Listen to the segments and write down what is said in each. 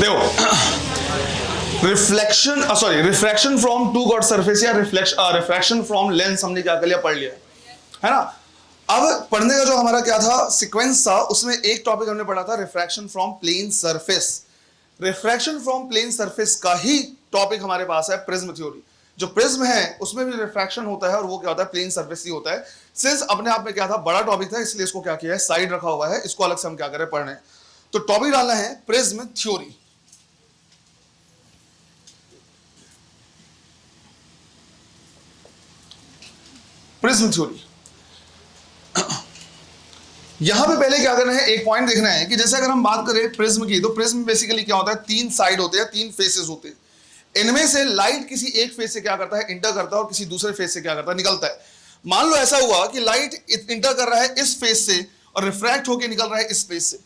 देखो refraction from to god surface या refraction from lens हमने क्या कर लिया, पढ़ लिया है ना। अब पढ़ने का जो हमारा क्या था सीक्वेंस था, उसमें एक टॉपिक हमने पढ़ा था refraction from plane surface. Refraction from plane surface का ही टॉपिक हमारे पास है प्रिज्म थ्योरी। जो प्रिज्म है उसमें भी रिफ्रैक्शन होता है और वो क्या होता है, प्लेन सरफेस ही होता है। सिंस अपने आप में क्या था, बड़ा टॉपिक था, इसलिए इसको क्या किया है, साइड रखा हुआ है, इसको अलग से हम क्या करें, पढ़ रहे हैं। तो टॉपिक डालना है प्रिज्म थ्योरी। प्रिज्म थ्योरी यहां पे पहले क्या करना है, एक पॉइंट देखना है कि जैसे अगर हम बात करें प्रिज्म की, तो प्रिज्म बेसिकली क्या होता है, तीन साइड होते हैं, तीन फेसेस होते हैं। इनमें से लाइट किसी एक फेस से क्या करता है, इंटर करता है, और किसी दूसरे फेस से क्या करता है, निकलता है। मान लो ऐसा हुआ कि लाइट इंटर कर रहा है इस फेस से और रिफ्रैक्ट होकर निकल रहा है इस फेस से,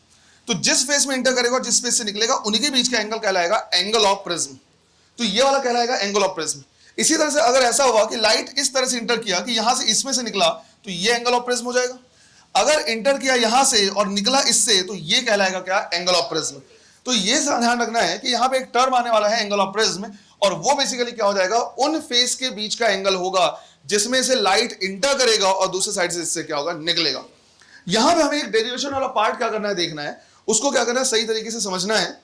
तो जिस फेस में इंटर करेगा और जिस फेस से निकलेगा उन्हीं के बीच का एंगल कहलाएगा एंगल ऑफ प्रिज्म। तो ये वाला कहलाएगा एंगल ऑफ प्रिज्म। इसी तरह से अगर ऐसा हुआ कि लाइट इस तरह से इंटर किया कि यहां से इसमें से निकला, तो ये एंगल ऑफ प्रिज्म हो जाएगा। अगर इंटर किया यहां से और निकला इससे, तो ये कहलाएगा क्या, एंगल ऑफ प्रिज्म। तो ये ध्यान रखना है कि यहाँ पे एक टर्म आने वाला है एंगल ऑफ प्रिज्म, और वो बेसिकली क्या हो जाएगा, उन फेस के बीच का एंगल होगा जिसमें से लाइट इंटर करेगा और दूसरे साइड से इससे क्या होगा, निकलेगा। यहां पे हमें एक डेरिवेशन वाला पार्ट क्या करना है, देखना है, उसको क्या करना है, सही तरीके से समझना है।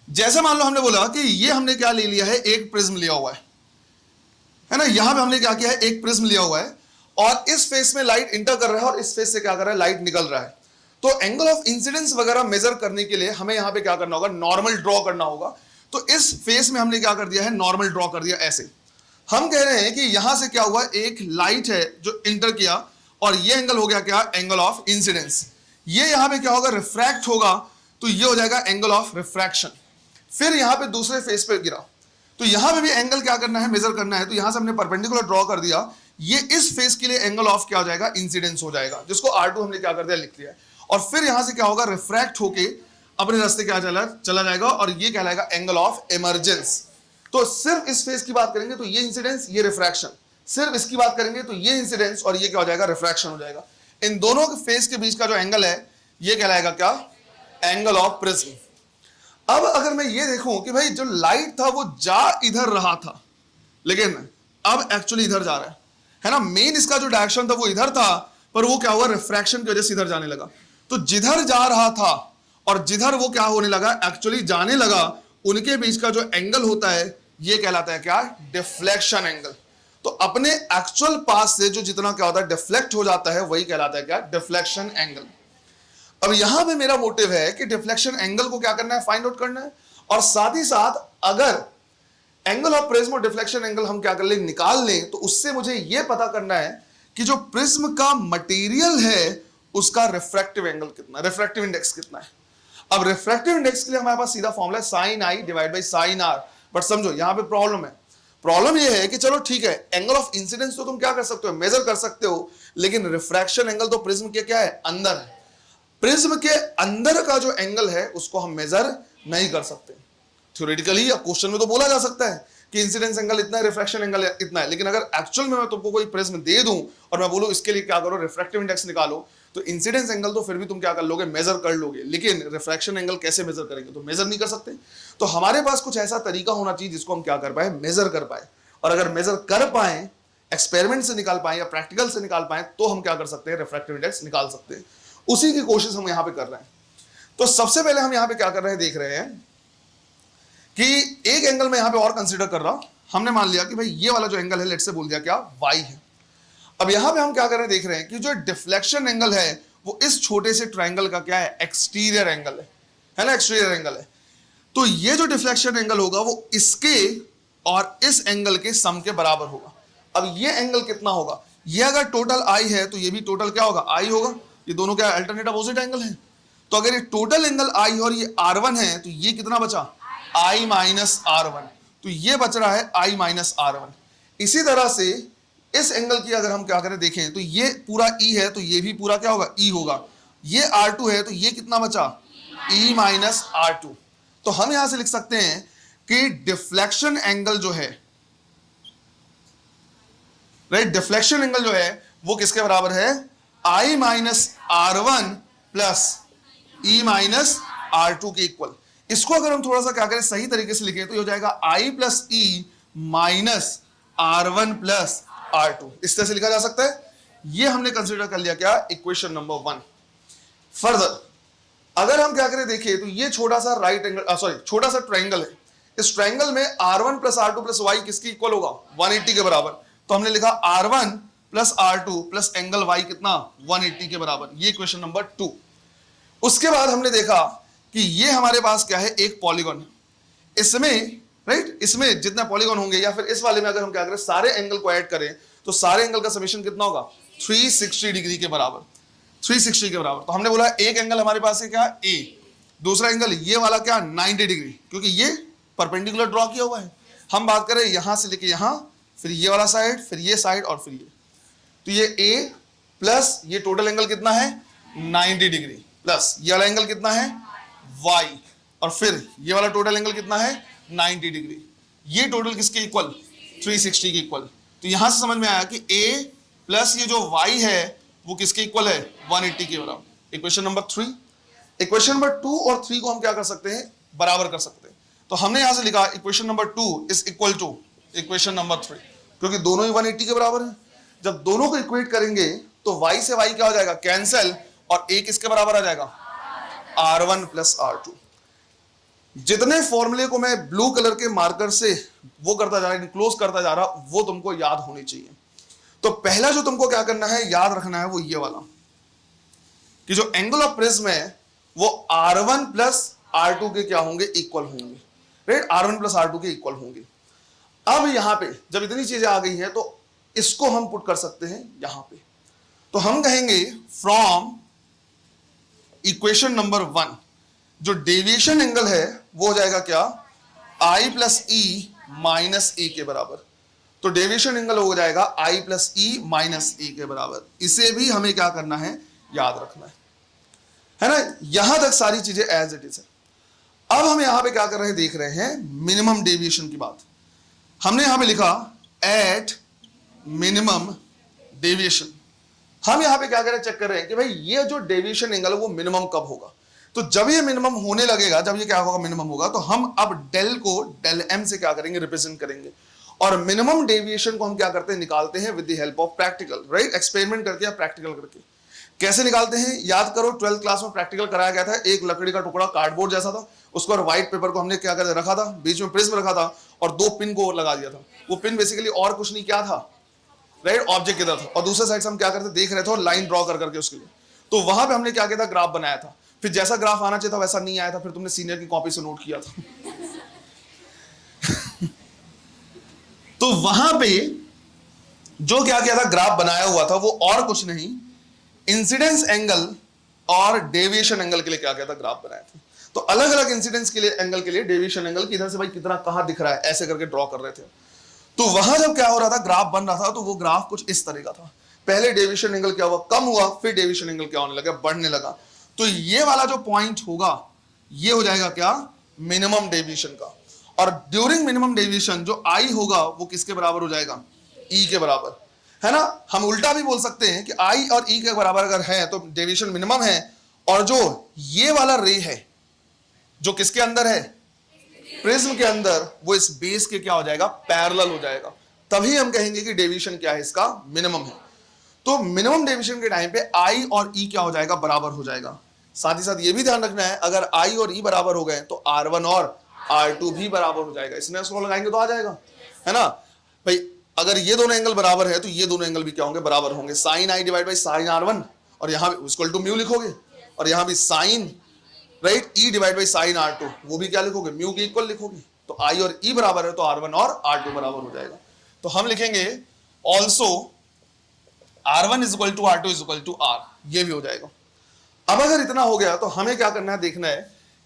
जैसे मान लो हमने बोला कि ये हमने क्या ले लिया है, एक प्रिज्म लिया हुआ है ना। यहां पे हमने क्या किया है, एक प्रिज्म लिया हुआ है और इस फेस में लाइट इंटर कर रहा है और इस फेस से क्या कर रहा है, लाइट निकल रहा है। तो एंगल ऑफ इंसिडेंस वगैरह मेजर करने के लिए हमें यहां पे क्या करना होगा, नॉर्मल ड्रॉ करना होगा। तो इस फेस में हमने क्या कर दिया है, नॉर्मल ड्रॉ कर दिया। ऐसे हम कह रहे हैं कि यहां से क्या हुआ, एक लाइट है जो इंटर किया और ये एंगल हो गया क्या, एंगल ऑफ इंसिडेंस। ये यहां पे क्या होगा, रिफ्रैक्ट होगा, तो ये हो जाएगा एंगल ऑफ रिफ्रैक्शन। फिर यहां पे दूसरे फेस पे गिरा, तो यहां पे भी एंगल क्या करना है, मेजर करना है। तो यहां से हमने परपेंडिकुलर ड्रॉ कर दिया, ये इस फेस के लिए एंगल ऑफ क्या हो जाएगा, इंसिडेंस हो जाएगा, जिसको R2 हमने क्या कर दिया, लिख दिया। और फिर यहां से क्या होगा, रिफ्रैक्ट होके अपने रास्ते क्या चला जाएगा, और ये कहलाएगा एंगल ऑफ इमर्जेंस। तो सिर्फ इस फेस की बात करेंगे तो ये इंसिडेंस, ये रिफ्रैक्शन। सिर्फ इसकी बात करेंगे तो ये इंसिडेंस और ये क्या हो जाएगा, रिफ्रैक्शन हो जाएगा। इन दोनों के फेस के बीच का जो एंगल है, ये कहलाएगा क्या, एंगल ऑफ प्रिज्म। अब अगर मैं ये देखूं कि भाई जो लाइट था वो जा इधर रहा था, लेकिन अब एक्चुअली इधर जा रहा है ना। मेन इसका जो डायरेक्शन था वो इधर था, पर वो क्या हुआ, रिफ्रैक्शन की वजह से इधर जाने लगा। तो जिधर जा रहा था और जिधर वो क्या होने लगा, एक्चुअली जाने लगा, उनके बीच का जो एंगल होता है ये कहलाता है क्या, डिफ्लेक्शन एंगल। तो अपने एक्चुअल पास से जो जितना क्या होता है, डिफ्लेक्ट हो जाता है, वही कहलाता है क्या, डिफ्लेक्शन एंगल। अब यहां पे मेरा मोटिव है कि डिफ्लेक्शन एंगल को क्या करना है, फाइंड आउट करना है। और साथ ही साथ अगर एंगल ऑफ प्रिज्म और डिफ्लेक्शन एंगल हम क्या कर लें, निकाल लें, तो उससे मुझे यह पता करना है कि जो प्रिज्म का मटेरियल है उसका रिफ्रैक्टिव एंगल कितना, रिफ्रैक्टिव इंडेक्स कितना है। अब रिफ्रैक्टिव इंडेक्स के लिए हमारे पास सीधा फॉर्मूला है sine i divide by sine r. But समझो यहां पे प्रॉब्लम है। प्रॉब्लम यह है कि चलो ठीक है, एंगल ऑफ इंसिडेंस तो तुम क्या कर सकते हो, मेजर कर सकते हो, लेकिन रिफ्रैक्शन एंगल तो प्रिज्म के क्या है, अंदर है। प्रिज्म के अंदर का जो एंगल है उसको हम मेजर नहीं कर सकते। थ्योरेटिकली या क्वेश्चन में तो बोला जा सकता है कि इंसिडेंस एंगल इतना है, रिफ्रैक्शन एंगल इतना है, लेकिन अगर एक्चुअल में मैं तुमको कोई प्रिज्म दे दूं और मैं बोलूं इसके लिए क्या करो, रिफ्रैक्टिव इंडेक्स निकालो, तो इंसिडेंस एंगल तो फिर भी तुम क्या कर लोगे, मेजर कर लोगे, लेकिन रिफ्रैक्शन एंगल कैसे मेजर करेंगे, तो मेजर नहीं कर सकते। तो हमारे पास कुछ ऐसा तरीका होना चाहिए जिसको हम क्या कर पाए, मेजर कर पाए। और अगर मेजर कर पाए, एक्सपेरिमेंट से निकाल पाए या प्रैक्टिकल से निकाल पाए, तो हम क्या कर सकते हैं, रिफ्रैक्टिव इंडेक्स निकाल सकते हैं। उसी की कोशिश हम यहां पे कर रहे हैं। तो सबसे पहले हम यहां पे क्या कर रहे हैं, देख रहे हैं कि एक एंगल में यहां पे और कंसीडर कर रहा हूं। हमने मान लिया कि भाई ये वाला जो एंगल है, लेट से बोल दिया क्या, y है। अब यहां पे हम क्या कर रहे हैं, देख रहे हैं कि जो डिफ्लेक्शन एंगल है वो इस छोटे से ट्रायंगल का क्या है, एक्सटीरियर एंगल है ना, एक्सटीरियर एंगल है। तो ये जो डिफ्लेक्शन एंगल होगा वो इसके और इस एंगल के सम के बराबर होगा। अब ये एंगल कितना होगा, ये अगर टोटल आई है तो ये भी टोटल क्या होगा, आई होगा। ये दोनों क्या अल्टरनेट अपोजिट एंगल है। तो अगर ये टोटल एंगल आई और ये R1 है, तो ये कितना बचा, I माइनस R1। तो ये बच रहा है I माइनस R1। इसी तरह से इस एंगल की अगर हम क्या करें, देखें तो ये पूरा E है, तो ये भी पूरा क्या होगा, E होगा। ये R2 है, तो ये कितना बचा, E माइनस R2। तो हम यहां से लिख सकते हैं कि डिफ्लेक्शन एंगल जो है, राइट, डिफ्लेक्शन एंगल जो है वो किसके बराबर है, I minus R1 plus E minus R2 के इक्वल। इसको अगर हम थोड़ा सा क्या करें सही तरीके से लिखें तो ये हो जाएगा I plus E minus R1 plus R2, इस तरह से लिखा जा सकता है। ये हमने कंसीडर कर लिया क्या, इक्वेशन नंबर 1। फर्दर अगर हम क्या करें देखें तो ये छोटा सा राइट एंगल छोटा सा ट्रायंगल है। इस ट्रायंगल में R1 plus R2 plus Y किसकी इक्वल होगा, 180 के बराबर। तो हमने लिखा R1 plus R2 plus angle Y कितना, 180 के बराबर। ये क्वेश्चन नंबर 2। उसके बाद हमने देखा कि ये हमारे पास क्या है, एक पॉलीगॉन है। इसमें राइट, इसमें जितना पॉलीगॉन होंगे या फिर इस वाले में अगर हम क्या करें सारे एंगल को ऐड करें तो सारे एंगल का समेशन कितना होगा, 360 डिग्री के बराबर, 360 के बराबर। तो हमने बोला एक एंगल हमारे पास है क्या, A, दूसरा एंगल ये वाला क्या, 90 डिग्री, क्योंकि ये परपेंडिकुलर ड्रॉ किया हुआ है। हम बात करें यहां से लेके यहां, फिर ये वाला साइड, फिर ये साइड और फिर ये, तो ये A प्लस ये टोटल एंगल कितना है 90 डिग्री, प्लस ये वाला एंगल कितना है Y, और फिर ये वाला टोटल एंगल कितना है 90 डिग्री। ये टोटल किसके इक्वल, 360 के इक्वल। तो यहां से समझ में आया कि A प्लस ये जो Y है वो किसके इक्वल है, 180 के बराबर। Equation number 3। इक्वेशन नंबर 2 और 3 को हम क्या कर सकते हैं, बराबर कर सकते हैं। तो हमने यहां से लिखा equation number 2 is equal to equation number 3, क्योंकि दोनों ही 180 के बराबर है। जब दोनों को इक्वेट करेंगे तो y से y क्या हो जाएगा, कैंसिल, और a किसके बराबर आ जाएगा, R1 प्लस R2। जितने फॉर्मूले को मैं ब्लू कलर के मार्कर से वो करता जा रहा, क्लोज करता जा रहा, वो तुमको याद होनी चाहिए। तो पहला जो तुमको क्या करना है, याद रखना है, वो ये वाला कि जो एंगल ऑफ प्रिज्म है वो R1 प्लस R2 के क्या होंगे, इक्वल होंगे, राइट, R1 प्लस R2 के इक्वल होंगे। अब यहां पे जब इतनी चीजें आ गई हैं तो इसको हम पुट कर सकते हैं यहां पे। तो हम कहेंगे फ्रॉम इक्वेशन नंबर 1 जो डेविएशन एंगल है वो हो जाएगा क्या, I प्लस ई माइनस ए के बराबर। तो डेविएशन एंगल हो जाएगा I प्लस ई माइनस ए के बराबर। इसे भी हमें क्या करना है, याद रखना है ना। यहां तक सारी चीजें एज इट इज है। अब हम यहां पे क्या कर रहे हैं, देख रहे हैं मिनिमम डेविएशन की बात। हमने यहां पे लिखा एट मिनिमम डेविएशन। हम यहां पे क्या कर रहे हैं, चेक कर रहे हैं कि भाई ये जो डेविएशन एंगल है वो मिनिमम कब होगा। तो जब ये मिनिमम होने लगेगा, जब ये क्या होगा, मिनिमम होगा, तो हम अब डेल को डेल एम से क्या करेंगे, रिप्रेजेंट करेंगे। और मिनिमम डेविएशन को हम क्या करते हैं, निकालते हैं with the help of practical, right, experiment करके या प्रैक्टिकल करके। कैसे निकालते हैं, याद करो 12th क्लास में प्रैक्टिकल कराया गया था। एक लकड़ी का टुकड़ा कार्डबोर्ड जैसा था, उसको और व्हाइट पेपर को हमने क्या कर रखा था, बीच में प्रिज्म रखा था और 2 पिन को लगा दिया था। वो पिन बेसिकली और कुछ नहीं क्या था, राइट, ऑब्जेक्ट इधर था और दूसरे साइड से हम क्या करते, देख रहे थे और लाइन ड्रॉ कर करके उसके लिए। तो वहां पे हमने क्या किया था, ग्राफ बनाया था। फिर जैसा ग्राफ आना चाहिए था वैसा नहीं आया था, फिर तुमने सीनियर की कॉपी से नोट किया था। तो वहां पे जो क्या किया था, ग्राफ बनाया हुआ था, वो और कुछ नहीं, इंसिडेंस एंगल और डेविएशन एंगल के लिए क्या किया था, ग्राफ बनाया था। तो अलग अलग इंसिडेंस के लिए एंगल के लिए डेविएशन एंगल किधर से भाई कितना कहां दिख रहा है, ऐसे करके ड्रॉ कर रहे थे। तो वहां जब क्या हो रहा था, ग्राफ बन रहा था, तो वो ग्राफ कुछ इस तरह का था। पहले डेविएशन एंगल क्या हुआ, कम हुआ, फिर डेविएशन एंगल क्या होने लगा, बढ़ने लगा। तो ये वाला जो पॉइंट होगा ये हो जाएगा क्या, मिनिमम डेविएशन का। और ड्यूरिंग मिनिमम डेविएशन जो आई होगा वो किसके बराबर हो जाएगा, ई के बराबर, है ना। हम उल्टा भी बोल सकते हैं कि आई और ई के बराबर अगर है तो डेविएशन मिनिमम है, और जो ये वाला रे है जो किसके अंदर है, प्रिज्म के अंदर, वो इस बेस के क्या हो जाएगा, पैरेलल हो जाएगा। तभी हम कहेंगे कि डेविएशन क्या है, इसका मिनिमम है। तो मिनिमम डेविएशन के टाइम पे आई और ई क्या हो जाएगा, बराबर हो जाएगा। साथ ही साथ ये भी ध्यान रखना है, अगर आई और ई बराबर हो गए तो R1 और R2 भी बराबर हो जाएगा। इसमें इसको लगाएंगे तो आ जाएगा, है ना भाई। अगर ये दोनों एंगल बराबर है तो ये दोनों एंगल भी क्या होंगे, बराबर होंगे। Sine i divide by sine R1, और यहाँ भी इक्वल टू म्यू लिखोगे, और यहाँ भी sine, right, e divide by sine R2, वो भी क्या लिखोगे, म्यू के इक्वल लिखोगे। तो आई और ई बराबर है तो R1 और R2 बराबर हो जाएगा। तो हम लिखेंगे also R1 is equal to R2 is equal to R, ये भी हो जाएगा। अब अगर इतना हो गया तो हमें क्या करना है, देखना है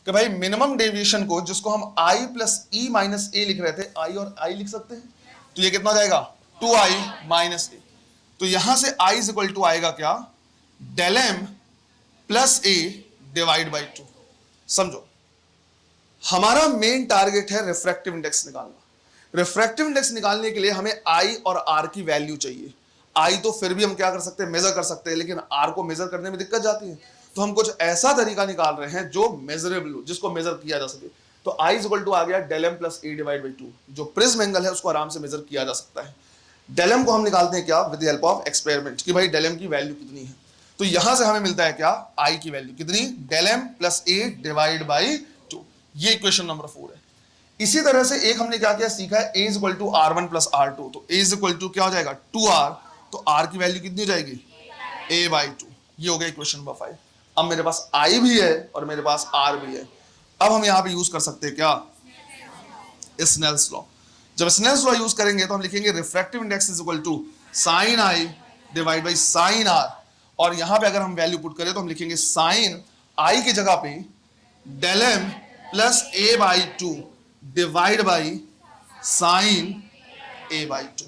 कि भाई मिनिमम डेविएशन को, जिसको हम I प्लस ई माइनस ए लिख रहे थे, I और I लिख सकते हैं, तो ये कितना जाएगा, 2I माइनस ए। तो यहां से I इज इक्वल टू आएगा क्या, del m plus a divide by 2। समझो हमारा मेन टारगेट है रिफ्रैक्टिव इंडेक्स निकालना। रिफ्रैक्टिव इंडेक्स निकालने के लिए हमें I और R की वैल्यू चाहिए। I तो फिर भी हम क्या कर सकते हैं, मेजर कर सकते हैं, लेकिन R को मेजर करने में दिक्कत जाती है। तो हम कुछ ऐसा तरीका निकाल रहे हैं जो मेजरेबल हो, जिसको मेजर किया जा सके। तो I इक्वल टू आ गया del m plus a divide by 2। जो प्रिज्म एंगल है उसको आराम से मेजर किया जा सकता है। del m को हम निकालते हैं क्या, with the help of experiment, कि भाई del m की वैल्यू कितनी है। तो यहां से हमें मिलता है क्या, I की वैल्यू कितनी, del m plus a divide by 2। ये इक्वेशन नंबर 4 है। इसी तरह से एक हमने क्या किया, सीखा है a equal to r1 plus r2। तो a इक्वल टू क्या हो जाएगा 2r, तो r की वैल्यू कितनी हो जाएगी a बाई 2। ये हो गया इक्वेशन नंबर 5। अब मेरे पास I भी है और मेरे पास R भी है। अब हम यहां पे यूज कर सकते हैं क्या, स्नेल्स लॉ। जब स्नेल्स लॉ यूज करेंगे तो हम लिखेंगे refractive index is equal to sine I divide by sine R। और यहां पे अगर हम वैल्यू पुट करें तो हम लिखेंगे साइन I की जगह पे del m plus a by 2 divide by sine a by 2।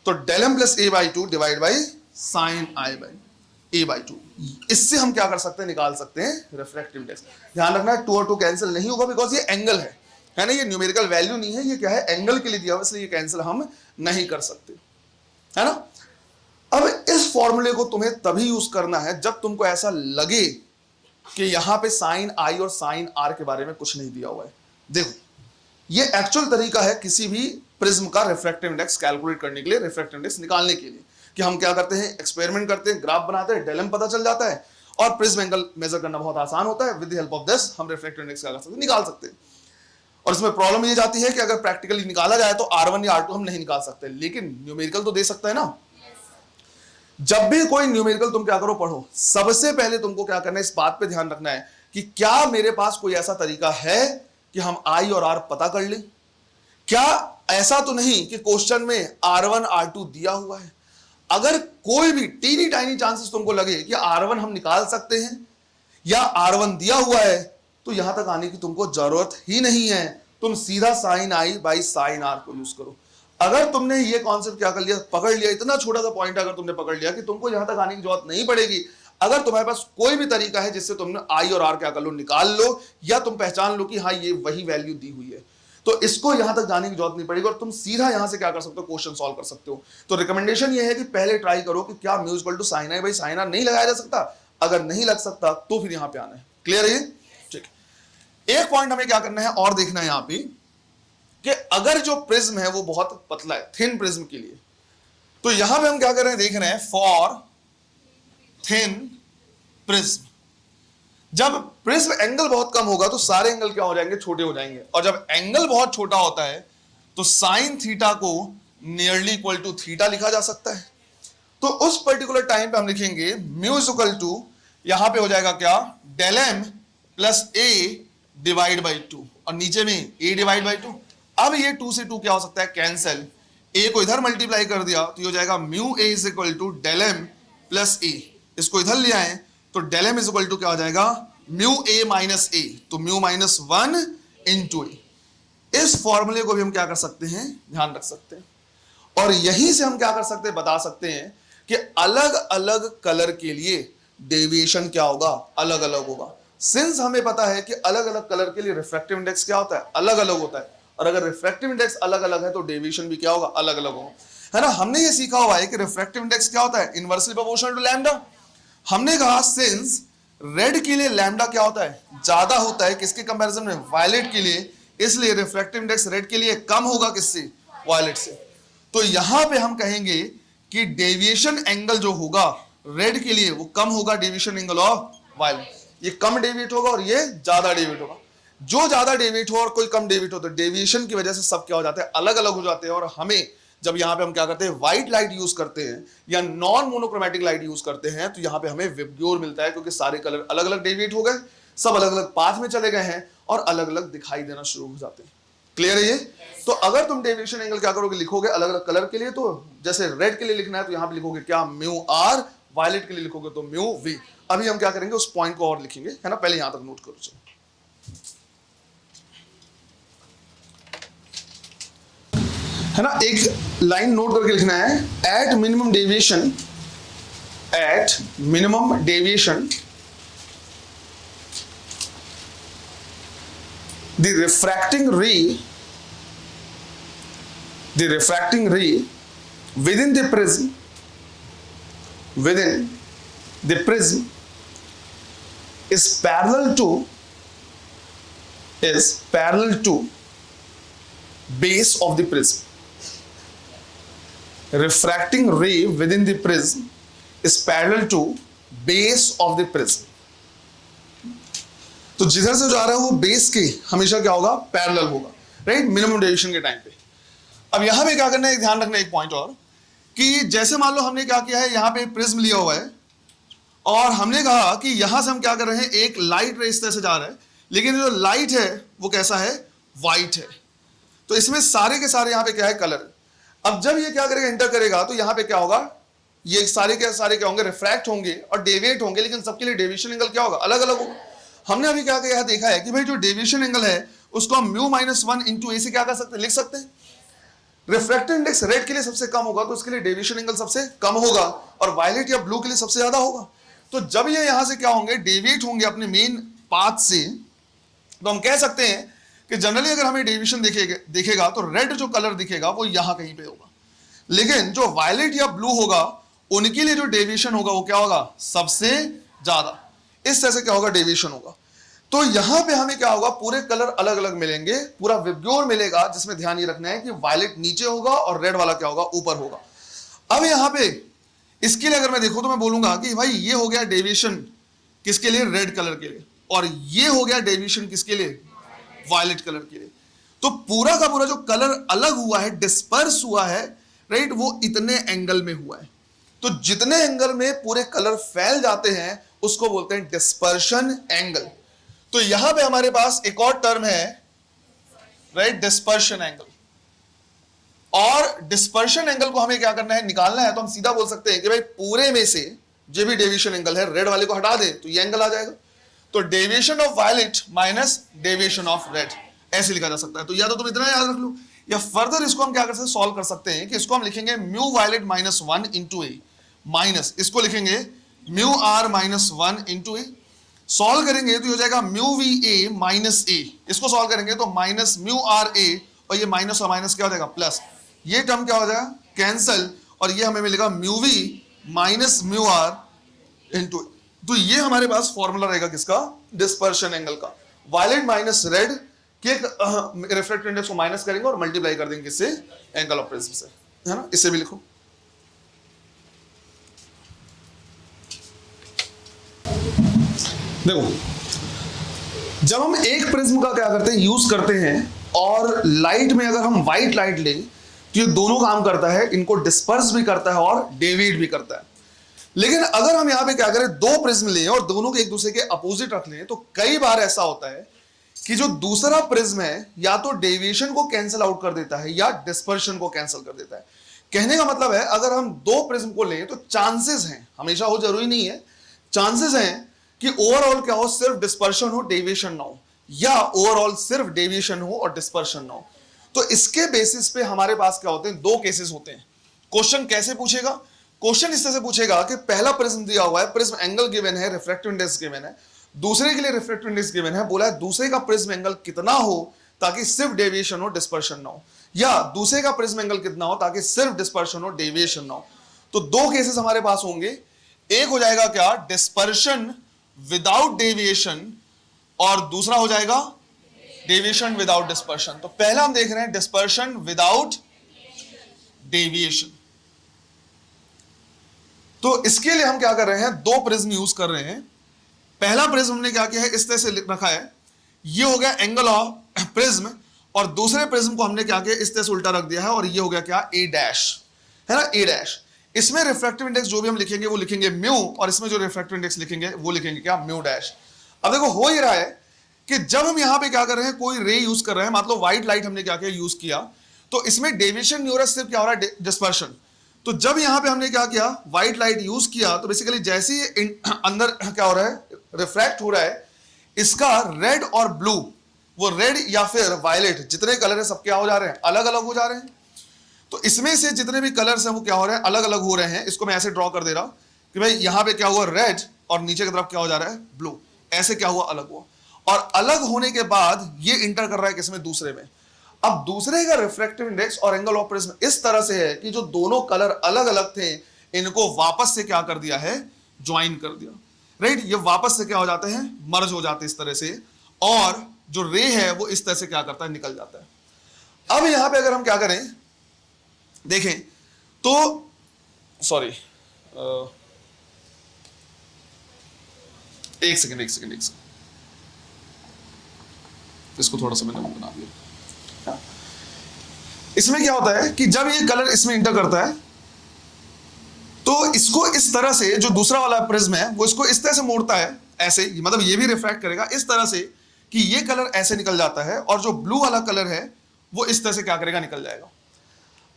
तो del m plus a by 2 divide by sign I by a by 2। इससे हम क्या कर सकते हैं, निकाल सकते हैं रिफ्रैक्टिव इंडेक्स। ध्यान रखना है 2 और 2 कैंसिल नहीं होगा, बिकॉज ये एंगल है ना, ये न्यूमेरिकल वैल्यू नहीं है, ये क्या है, एंगल के लिए दिया हुआ, इसलिए ये कैंसिल हम नहीं कर सकते, है ना। अब इस फॉर्मूले को तुम्हें तभी यूज करना है जब तुमको ऐसा लगे कि यहां पे साइन I और साइन R के बारे में कुछ नहीं दिया हुआ है। देखो ये एक्चुअल तरीका है किसी भी प्रिज्म का रिफ्रैक्टिव इंडेक्स कैलकुलेट करने के लिए, रिफ्रैक्टिव इंडेक्स निकालने के लिए, कि हम क्या करते हैं, एक्सपेरिमेंट करते हैं, ग्राफ बनाते हैं, del m पता चल जाता है और प्रिज्म एंगल मेजर करना बहुत आसान होता है। With the help of this हम रिफ्रैक्टिव इंडेक्स क्या कर सकते हैं, निकाल सकते हैं। और इसमें प्रॉब्लम ये जाती है कि अगर प्रैक्टिकली निकाला जाए तो R1 या R2 हम नहीं निकाल सकते, लेकिन न्यूमेरिकल तो दे सकता है ना। जब भी कोई न्यूमेरिकल तुम क्या करो, पढ़ो, सबसे पहले तुमको क्या करना है, इस बात पे ध्यान रखना है कि क्या मेरे पास कोई ऐसा तरीका है कि हम I और R पता कर लें। क्या ऐसा तो नहीं कि क्वेश्चन में R1 R2 दिया हुआ है। अगर कोई भी टीनी टाइनी चांसेस तुमको लगे कि R1 हम निकाल सकते हैं या R1 दिया हुआ है, तो यहां तक आने की तुमको जरूरत ही नहीं है। तुम सीधा sine I by sine R को यूज करो। अगर तुमने ये कॉन्सेप्ट क्या कर लिया, पकड़ लिया, इतना छोटा सा पॉइंट अगर तुमने पकड़ लिया कि तुमको यहां तक आने की जरूरत नहीं पड़ेगी, अगर तुम्हारे पास कोई भी तरीका है जिससे तुमने I और R क्या कर लो, निकाल लो, या तुम पहचान लो कि हाँ ये वही वैल्यू दी हुई है, तो इसको यहां तक जाने की जरूरत नहीं पड़ेगी और तुम सीधा यहां से क्या कर सकते हो, क्वेश्चन सॉल्व कर सकते हो। तो रिकमेंडेशन ये है कि पहले ट्राई करो कि क्या mu equal to sine I by sine R नहीं लगाया जा सकता। अगर नहीं लग सकता तो फिर यहां पे आना है। क्लियर है? ठीक। एक पॉइंट हमें क्या करना है और देखना है यहां पे कि अगर जो प्रिज्म है वो बहुत पतला है, थिन प्रिज्म के लिए, तो यहां पे हम क्या कर रहे हैं, देख रहे हैं फॉर थिन प्रिज्म। जब प्रिज्म एंगल बहुत कम होगा तो सारे एंगल क्या हो जाएंगे, छोटे हो जाएंगे। और जब एंगल बहुत छोटा होता है तो साइन थीटा को नियरली इक्वल टू थीटा लिखा जा सकता है। तो उस पर्टिकुलर टाइम पे हम लिखेंगे म्यू इज इक्वल टू, यहां पे हो जाएगा क्या, del m plus a divide by 2 और नीचे में a डिवाइड बाई 2। अब ये 2 से 2 क्या हो सकता है, कैंसिल। a को इधर मल्टीप्लाई कर दिया तो ये हो जाएगा mu a is equal to del m plus a। इसको इधर ले आए तो del m is equal to क्या हो जाएगा, म्यू a माइनस a, तो म्यू माइनस 1 इंटू a। इस फॉर्मूले को भी हम क्या कर सकते हैं, ध्यान रख सकते हैं। और यहीं से हम क्या कर सकते हैं, बता सकते हैं कि अलग अलग कलर के लिए डेविएशन क्या होगा, अलग अलग होगा। सिंस हमें पता है कि अलग अलग कलर के लिए रिफ्रैक्टिव इंडेक्स क्या होता है, अलग अलग होता है, और अगर रिफ्रैक्टिव इंडेक्स अलग अलग है तो डेविएशन भी क्या होगा, अलग अलग होगा, है ना। हमने ये सीखा हुआ है कि रिफ्रैक्टिव इंडेक्स क्या होता है, इनवर्सली प्रोपोर्शनल टू लैम्डा। हमने कहा सिंस रेड के लिए लैम्डा क्या होता है, ज्यादा होता है, किसके कंपैरिजन में, वायलेट के लिए, इसलिए रिफ्रैक्टिव इंडेक्स रेड के लिए कम होगा, किससे, वायलेट से। तो यहां पे हम कहेंगे कि डेविएशन एंगल जो होगा रेड के लिए वो कम होगा डेविएशन एंगल ऑफ वायलेट। ये कम डेविएट होगा और ये ज्यादा डेविएट होगा। जो ज्यादा डेविएट हो और कोई कम डेविएट हो तो डेविएशन की वजह से सब क्या हो जाते हैं, अलग अलग हो जाते हैं। और हमें जब यहाँ पे हम क्या करते हैं, व्हाइट लाइट यूज करते हैं या नॉन मोनोक्रोमेटिक लाइट यूज करते हैं, तो यहाँ पे हमें विबग्योर मिलता है, क्योंकि सारे कलर अलग अलग डेविएट हो गए, सब अलग अलग पाथ में चले गए हैं और अलग अलग दिखाई देना शुरू हो जाते हैं। क्लियर है ये? तो अगर तुम डेविएशन एंगल क्या करोगे, लिखोगे अलग अलग कलर के लिए, तो जैसे रेड के लिए लिखना है तो यहां पे लिखोगे क्या, म्यू आर, वायलेट के लिए लिखोगे तो म्यू वी। अभी हम क्या करेंगे, उस पॉइंट को और लिखेंगे, है ना। पहले यहां तक नोट करो, चलो है ना। एक लाइन नोट करके लिखना है, at minimum deviation, at minimum deviation the refracting ray within the prism is parallel to base of the prism. Refracting ray within the prism is parallel to base of the prism. तो जिधर से जा रहा है वो base के हमेशा क्या होगा, पैरेलल होगा, राइट, मिनिमम डेविएशन के टाइम पे। अब यहां पे क्या करना है, ध्यान रखना एक पॉइंट और, कि जैसे मान लो हमने क्या किया है, यहां पे प्रिज्म लिया हुआ है और हमने कहा कि यहां से हम क्या कर रहे हैं, एक लाइट रे इस तरह से जा रहा है, लेकिन जो लाइट है वो कैसा है, वाइट है। तो इसमें सारे के सारे यहां पे क्या है, कलर। अब जब ये क्या करेगा, एंटर करेगा, तो यहां पे क्या होगा, ये सारे के सारे क्या होंगे, रिफ्रैक्ट होंगे और डेविएट होंगे, लेकिन सबके लिए डेविएशन एंगल क्या होगा, अलग अलग होगा। हमने अभी क्या यहां देखा है कि भाई जो डेविएशन एंगल है उसको हम μ-1 इंटू ए से क्या कर सकते हैं, लिख सकते हैं। रिफ्रैक्टिव इंडेक्स रेड के लिए सबसे कम होगा तो उसके लिए डेविएशन एंगल सबसे कम होगा, और वायलेट या ब्लू के लिए सबसे ज्यादा होगा। तो जब ये यहां से क्या होंगे, डेविएट होंगे अपने मेन पाथ से, तो हम कह सकते हैं कि जनरली अगर हमें डेविएशन दिखेगा तो रेड जो कलर दिखेगा वो यहां कहीं पे होगा, लेकिन जो वायलेट या ब्लू होगा उनके लिए जो डेविएशन होगा वो क्या होगा, सबसे ज्यादा। इस तरह से क्या होगा, डेविएशन होगा। तो यहां पे हमें क्या होगा, पूरे कलर अलग अलग मिलेंगे, पूरा विब्ग्योर मिलेगा, जिसमें ध्यान ये रखना है कि वायलेट नीचे होगा और रेड वाला क्या होगा, ऊपर होगा। अब यहां पे इसके लिए अगर मैं देखूं तो मैं बोलूंगा कि भाई ये हो गया डेविएशन किसके लिए, रेड कलर के लिए, और ये हो गया डेविएशन किसके लिए, वायलेट कलर के लिए। तो पूरा का पूरा जो कलर अलग हुआ है, डिस्पर्स हुआ है, राइट, वो इतने एंगल में हुआ है। तो जितने एंगल में पूरे कलर फैल जाते हैं उसको बोलते हैं डिस्पर्शन एंगल। तो यहां पे हमारे पास एक और टर्म है, राइट, डिस्पर्शन एंगल। और डिस्पर्शन एंगल को हमें क्या करना है, निकालना है, तो हम सीधा बोल सकते हैं कि भाई पूरे में से जो भी डेविएशन एंगल है, रेड वाले को हटा दे तो ये एंगल आ जाएगा। तो deviation of violet minus deviation of red, ऐसे लिखा जा सकता है। तो या तो तुम इतना याद रख लो, या फर्दर इसको हम क्या कर सकते हैं, सॉल्व कर सकते हैं कि इसको हम लिखेंगे mu violet minus 1 into a, minus इसको लिखेंगे mu r minus 1 into a. Solve करेंगे तो हो जाएगा mu v a minus a, इसको सॉल्व करेंगे तो माइनस म्यू आर ए, और ये माइनस और माइनस क्या हो जाएगा, प्लस, ये टर्म क्या हो जाएगा, कैंसल, और ये हमें मिलेगा mu v minus mu are into. तो ये हमारे पास फॉर्मूला रहेगा किसका, डिस्पर्शन एंगल का। वायलेट माइनस रेड के रिफ्रैक्टिव इंडेक्स को माइनस करेंगे और मल्टीप्लाई कर देंगे किससे, एंगल ऑफ प्रिज्म से, है ना। इसे भी लिखो। देखो, जब हम एक प्रिज्म का क्या करते हैं, यूज करते हैं, और लाइट में अगर हम व्हाइट लाइट लें तो ये दोनों काम करता है, इनको डिस्पर्स भी करता है और डेविएट भी करता है। लेकिन अगर हम यहां पे क्या करें, दो प्रिज्म लें और दोनों के एक दूसरे के अपोजिट रख लें, तो कई बार ऐसा होता है कि जो दूसरा प्रिज्म है या तो डेविएशन को कैंसिल आउट कर देता है या डिस्पर्शन को कैंसिल कर देता है। कहने का मतलब है, अगर हम दो प्रिज्म को लें तो चांसेस हैं, हमेशा हो जरूरी नहीं है, चांसेस हैं कि ओवरऑल क्या हो, सिर्फ डिस्पर्शन हो, डेविएशन ना हो, या ओवरऑल सिर्फ डेविएशन हो और डिस्पर्शन ना हो। तो इसके बेसिस पे हमारे पास क्या होते हैं, दो केसेस होते हैं। क्वेश्चन कैसे पूछेगा, क्वेश्चन इस तरह से पूछेगा कि पहला प्रिज्म दिया हुआ है, प्रिज्म एंगल गिवन है, रिफ्रैक्टिव इंडेक्स गिवन है, दूसरे के लिए रिफ्रैक्टिव इंडेक्स गिवन है, बोला है दूसरे का प्रिज्म एंगल कितना हो ताकि सिर्फ डेविएशन हो, डिस्पर्शन ना हो, या दूसरे का प्रिज्म एंगल कितना हो ताकि सिर्फ डिस्पर्शन हो, डेविएशन ना हो। तो दो केसेस हमारे पास होंगे, एक हो जाएगा क्या, डिस्पर्शन विदाउट डेविएशन, और दूसरा हो जाएगा डेविएशन विदाउट डिस्पर्शन। तो पहला हम देख रहे हैं डिस्पर्शन विदाउट डेविएशन। तो इसके लिए हम क्या कर रहे हैं, दो प्रिज्म यूज कर रहे हैं। पहला प्रिज्म हमने क्या किया है, इस तरह से रखा है, ये हो गया एंगल ऑफ प्रिज्म, और दूसरे प्रिज्म को हमने क्या किया, इस तरह से उल्टा रख दिया है, और ये हो गया क्या, ए डैश, है ना, ए डैश। इसमें रिफ्रैक्टिव इंडेक्स जो भी हम लिखेंगे वो लिखेंगे म्यू, और इसमें जो रिफ्रैक्टिव इंडेक्स लिखेंगे वो लिखेंगे क्या, म्यू डैश। अब देखो हो ही रहा है कि जब हम यहां पे क्या कर रहे हैं, कोई रे यूज कर रहे हैं, मतलब व्हाइट लाइट हमने क्या किया, यूज किया, तो इसमें डेविएशन नहीं हो रहा, सिर्फ क्या हो रहा है, डिस्पर्शन। तो जब यहां पे हमने क्या किया, व्हाइट लाइट यूज किया, तो बेसिकली जैसे ही अंदर क्या हो रहा है, रिफ्रैक्ट हो रहा है, इसका रेड और ब्लू, वो रेड या फिर वायलेट, जितने कलर है सब क्या हो जा रहे हैं, अलग अलग हो जा रहे हैं। तो इसमें से जितने भी कलर्स हैं वो क्या हो रहे हैं, अलग अलग हो रहे हैं। इसको मैं ऐसे ड्रॉ कर दे रहा हूं कि भाई यहां पे क्या हुआ, रेड, और नीचे की तरफ क्या हो जा रहा है, ब्लू, ऐसे क्या हुआ, अलग हुआ। और अलग होने के बाद ये इंटर कर रहा है किसमें, दूसरे में। अब दूसरे का रिफ्रैक्टिव इंडेक्स और एंगल ऑफ प्रिज्म इस तरह से है कि जो दोनों कलर अलग अलग थे, इनको वापस से क्या कर दिया है, ज्वाइन कर दिया। राइट, ये वापस से क्या हो जाते हैं, मर्ज हो जाते हैं इस तरह से, और जो रे है वो इस तरह से क्या करता है, निकल जाता है। अब यहां पे अगर हम क्या करें, देखें तो सॉरी, एक सेकंड, इसको थोड़ा सा मैंने बना दिया। इसमें क्या होता है कि जब ये कलर इसमें इंटर करता है तो इसको इस तरह से, जो दूसरा वाला प्रिज्म है वो इसको इस तरह से मोड़ता है, ऐसे, मतलब ये भी रिफ्रैक्ट करेगा इस तरह से कि ये कलर ऐसे निकल जाता है, और जो ब्लू वाला कलर है वो इस तरह से क्या करेगा, निकल जाएगा।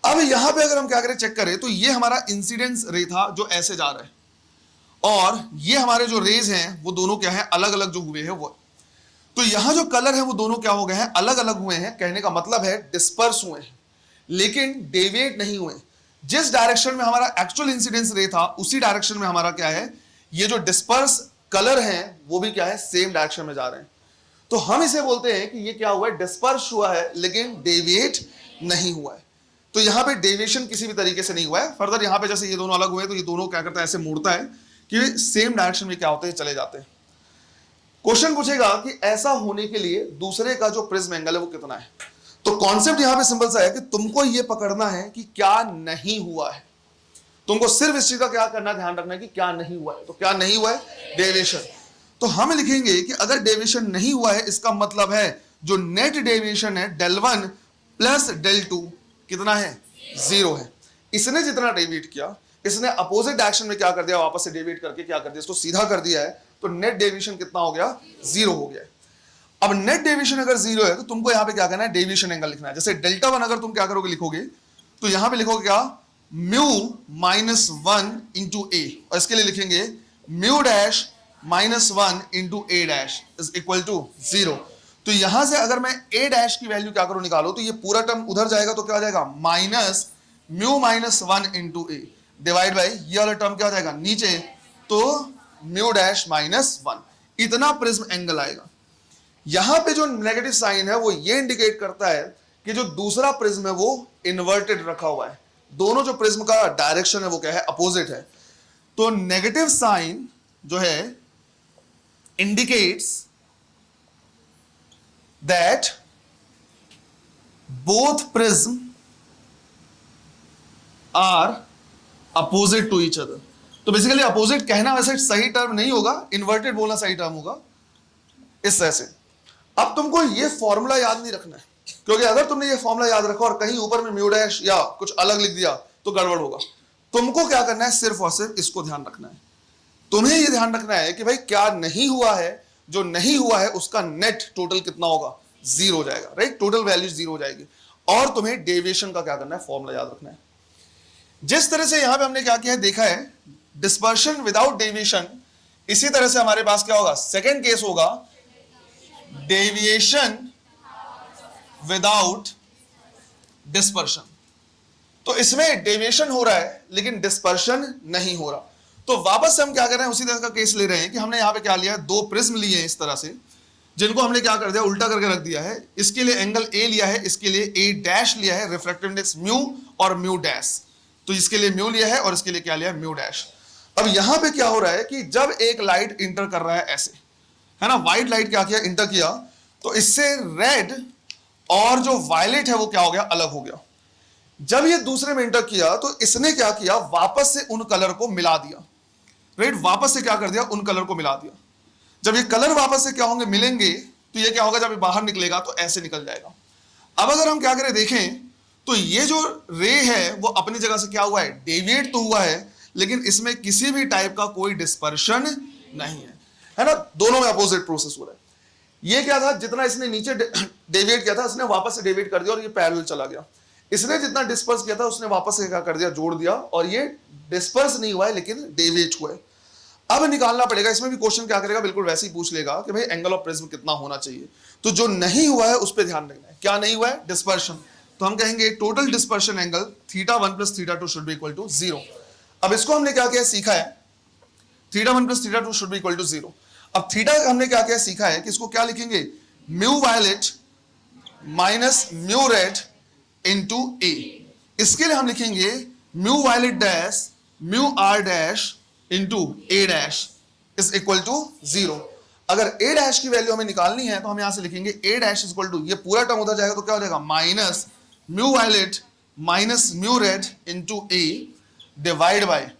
अब यहां पे अगर हम क्या करें, चेक करें, तो ये हमारा इंसिडेंस रे था जो ऐसे जा रहा है, और ये हमारे जो रेज हैं वो दोनों क्या है, अलग अलग जो हुए हैं वो, तो यहां जो कलर है वो दोनों क्या हो गए हैं, अलग अलग हुए हैं। कहने का मतलब है डिस्पर्स हुए हैं, लेकिन डेविएट नहीं हुए। जिस डायरेक्शन में हमारा एक्चुअल इंसिडेंस रे था उसी डायरेक्शन में हमारा क्या है, ये जो डिस्पर्स कलर हैं वो भी क्या है, सेम डायरेक्शन में जा रहे हैं। तो हम इसे बोलते हैं कि ये क्या हुआ है, डिस्पर्स हुआ है लेकिन डेविएट नहीं हुआ है। तो यहां पे डेविएशन किसी भी तरीके से नहीं हुआ है। फर्दर यहां पे जैसे ये दोनों अलग हुए तो ये दोनों क्या करता है, ऐसे मुड़ता है कि सेम डायरेक्शन में क्या होते हैं, चले जाते हैं। क्वेश्चन पूछेगा कि ऐसा होने के लिए दूसरे का जो प्रिज्म एंगल है वो कितना है। तो कॉन्सेप्ट यहां पे सिंपल सा है कि तुमको ये पकड़ना है कि क्या नहीं हुआ है, तुमको सिर्फ इस चीज का क्या करना, ध्यान रखना है कि क्या नहीं हुआ है। तो क्या नहीं हुआ है, डेविएशन। तो हम लिखेंगे कि अगर डेविएशन नहीं हुआ है इसका मतलब है जो नेट डेविएशन है del 1 प्लस del 2 कितना है, 0 है। इसने जितना डेविएट किया, इसने अपोजिट डायरेक्शन में क्या कर दिया, वापस से डेविएट करके क्या कर दिया, इसको सीधा कर दिया है, तो नेट डेविएशन कितना हो गया, 0 हो गया है। अब नेट डेविएशन अगर 0 है तो तुमको यहां पे क्या करना है, डेविएशन एंगल लिखना है। जैसे डेल्टा 1 अगर तुम क्या करोगे, लिखोगे तो यहां पे लिखोगे क्या, म्यू -1 इंटू ए, और इसके लिए लिखेंगे mu dash -1 into A dash is equal to 0। तो यहां से अगर मैं ए डैश की वैल्यू क्या करूं, निकालो, तो ये पूरा टर्म उधर जाएगा तो क्या हो जाएगा, minus mu -1 into A divide by ये वाला टर्म क्या हो जाएगा नीचे, तो म्यू डैश -1। इतना प्रिज्म एंगल आएगा। यहां पे जो नेगेटिव साइन है वो ये इंडिकेट करता है कि जो दूसरा प्रिज्म है वो इन्वर्टेड रखा हुआ है, दोनों जो प्रिज्म का डायरेक्शन है वो क्या है, अपोजिट है। तो नेगेटिव साइन जो है indicates that both prism are opposite to each other. तो बेसिकली अपोजिट कहना वैसे सही टर्म नहीं होगा, इन्वर्टेड बोलना सही टर्म होगा, इस तरह से। अब तुमको ये फॉर्मूला याद नहीं रखना है, क्योंकि अगर तुमने ये फॉर्मूला याद रखा और कहीं ऊपर में म्यू डैश या कुछ अलग लिख दिया तो गड़बड़ होगा। तुमको क्या करना है, सिर्फ और सिर्फ इसको ध्यान रखना है। तुम्हें ये ध्यान रखना है कि भाई क्या नहीं हुआ है, जो नहीं हुआ है उसका नेट टोटल कितना होगा, 0 हो जाएगा, राइट, टोटल वैल्यू 0 हो जाएगी। और तुम्हें डेविएशन का क्या करना है, फॉर्मूला याद रखना है। जिस तरह से यहां पे हमने क्या किया है, देखा है डिस्पर्शन विदाउट डेविएशन, इसी तरह से हमारे पास क्या होगा, सेकेंड केस होगा डेविएशन विदाउट डिस्पर्शन। तो इसमें डेविएशन हो रहा है लेकिन डिस्पर्शन नहीं हो रहा। तो वापस से हम क्या कर रहे हैं, उसी तरह का केस ले रहे हैं कि हमने यहां पे क्या लिया है, दो प्रिज्म लिए हैं इस तरह से, जिनको हमने क्या कर दिया, उल्टा करके रख दिया है। इसके लिए एंगल ए लिया है, इसके लिए ए डैश लिया है, रिफ्रैक्टिव इंडेक्स म्यू और म्यू डैश। तो इसके लिए म्यू लिया है और इसके लिए क्या लिया है, म्यू डैश। अब यहां पे क्या हो रहा है कि जब एक लाइट इंटर कर रहा है ऐसे, है ना, व्हाइट लाइट क्या किया, इंटर किया, तो इससे रेड और जो वायलेट है वो क्या हो गया, अलग हो गया। जब ये दूसरे में इंटर किया तो इसने क्या किया, वापस से उन कलर को मिला दिया, राइट, वापस से क्या कर दिया, उन कलर को मिला दिया। जब ये कलर वापस से क्या होंगे, मिलेंगे, तो ये क्या होगा, जब ये बाहर निकलेगा तो ऐसे निकल जाएगा। अब अगर हम क्या करें, देखें तो ये जो रे है वो अपनी जगह से क्या हुआ है, डेविएट तो हुआ है, लेकिन इसमें किसी भी टाइप का कोई डिस्पर्शन नहीं है ना, दोनों में अपोजिट प्रोसेस हो रहा है। ये क्या था, जितना इसने नीचे डेविएट किया था इसने वापस से डेविएट कर दिया और ये पैरेलल चला गया। इसने जितना डिस्पर्स किया था उसने वापस से क्या कर दिया, जोड़ दिया, और ये डिस्पर्स नहीं हुआ है लेकिन डेविएट हुआ है। अब निकालना पड़ेगा, इसमें भी क्वेश्चन क्या करेगा, बिल्कुल वैसे ही पूछ लेगा कि भाई एंगल ऑफ प्रिज्म कितना होना चाहिए। तो जो नहीं हुआ है उस पर ध्यान रखना है। क्या नहीं हुआ है, डिस्पर्शन। तो हम कहेंगे total dispersion angle θ1 + θ2 should be equal to 0। अब इसको हमने क्या किया, सीखा है θ1 + θ2 शुड बी इक्वल टू 0। अब थीटा हमने क्या किया, सीखा है कि इसको क्या लिखेंगे, mu violet minus mu red into A. इसके लिए हम लिखेंगे mu violet dash mu are dash into A dash is equal to 0। अगर a डैश की वैल्यू हमें निकालनी है तो हम यहां से लिखेंगे a dash is equal to, ये पूरा टर्म उधर जाएगा तो क्या हो जाएगा, minus mu violet minus mu red into a divide by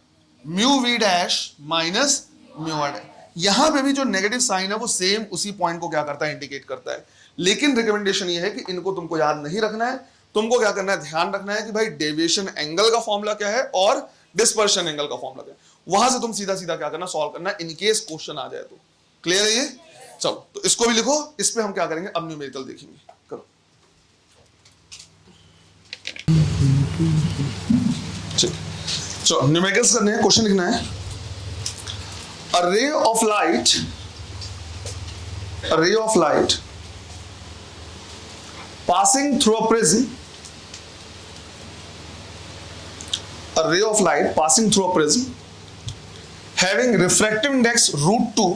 mu v dash minus mu are dash. यहां पे भी जो नेगेटिव साइन है वो सेम उसी पॉइंट को क्या करता है, इंडिकेट करता है। लेकिन रिकमेंडेशन ये है कि इनको तुमको याद नहीं रखना है, तुमको क्या करना है, ध्यान रखना है कि भाई डेविएशन एंगल का फॉर्मूला क्या है और डिस्पर्शन एंगल का फॉर्मूला क्या है। वहां से तुम सीधा सीधा क्या करना, सॉल्व करना, इनकेस क्वेश्चन आ जाए तो। क्लियर है ये? चलो तो इसको भी लिखो, इस पे हम क्या करेंगे, अब न्यूमेरिकल देखेंगे। करो चलो न्यूमेरिकल्स करने हैं, क्वेश्चन लिखना है। A ray of light passing through a prism, a ray of light passing through a prism having refractive index √2,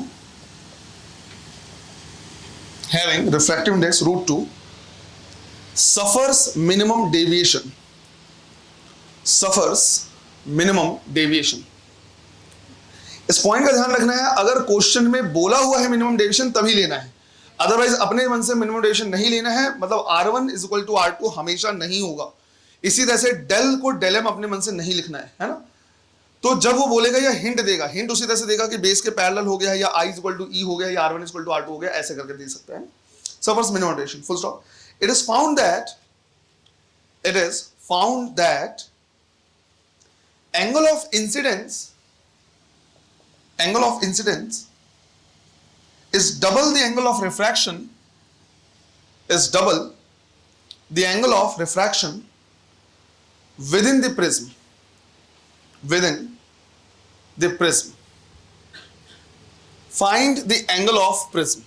suffers minimum deviation। इस पॉइंट का ध्यान रखना है, अगर क्वेश्चन में बोला हुआ है मिनिमम डेविएशन तभी लेना है, अदरवाइज अपने मन से मिनिमम डेविएशन नहीं लेना है। मतलब R1 is equal to R2 हमेशा नहीं होगा। इसी तरह से डेल को डेल एम अपने मन से नहीं लिखना है ना। तो जब वो बोलेगा या हिंट देगा, हिंट उसी तरह से देगा कि बेस के पैरेलल हो गया, या I is equal to E हो गया, या R1 is equal to R2 हो गया, ऐसे करके दे सकता है। Suffers minimum deviation, full stop. It is found that angle of incidence is double the angle of refraction within the prism find the angle of prism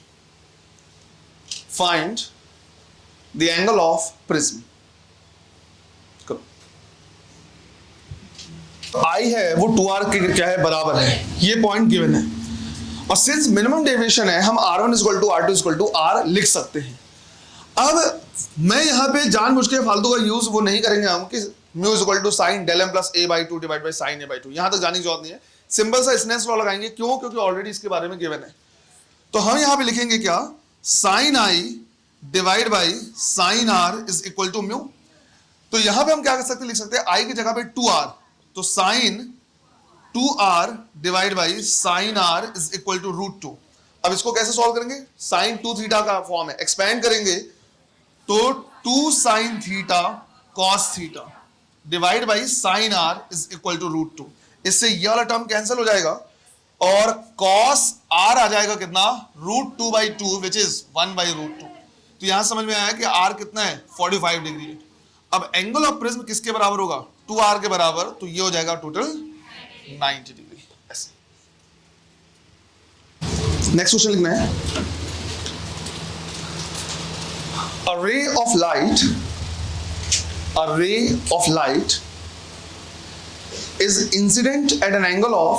आई है वो 2r के क्या है, बराबर है, ये पॉइंट गिवन है। और सिंस मिनिमम डेविएशन है, हम R1 equal to R2 equal to R लिख सकते हैं। अब मैं यहाँ पे जानबूझ के फालतू का यूज वो नहीं करेंगे हम कि mu equal to sine del m plus a by 2 divide by sine a by 2, यहाँ तक जाने की जरूरत नहीं है। सिंपल सा स्नेल्स लॉ लगाएंगे, क्यों, क्योंकि ऑलरेडी इसके बारे में गिवन है। तो हम यहाँ पे लिखेंगे क्या, sine i divide by sine r is equal to mu. तो यहाँ पे हम क्या कर सकते हैं, लिख सकते हैं i की जगह पे 2r, तो sine 2r divide by sine r is equal to √2। अब इसको कैसे सॉल्व करेंगे, साइन 2 थीटा का फॉर्म है, एक्सपेंड करेंगे तो 2 sine theta cos theta divide by sine r is equal to √2। इससे ये वाला टर्म कैंसिल हो जाएगा और कॉस r आ जाएगा कितना, √2/2 विच इज 1/√2। तो यहां समझ में आया कि r कितना है, 45 डिग्री है। अब एंगल ऑफ प्रिज्म किसके बराबर होगा, 2r के बराबर, तो ये हो जाएगा टोटल 90 डिग्री। ऐसे नेक्स्ट क्वेश्चन लिखना है। A ray of light is incident at an angle of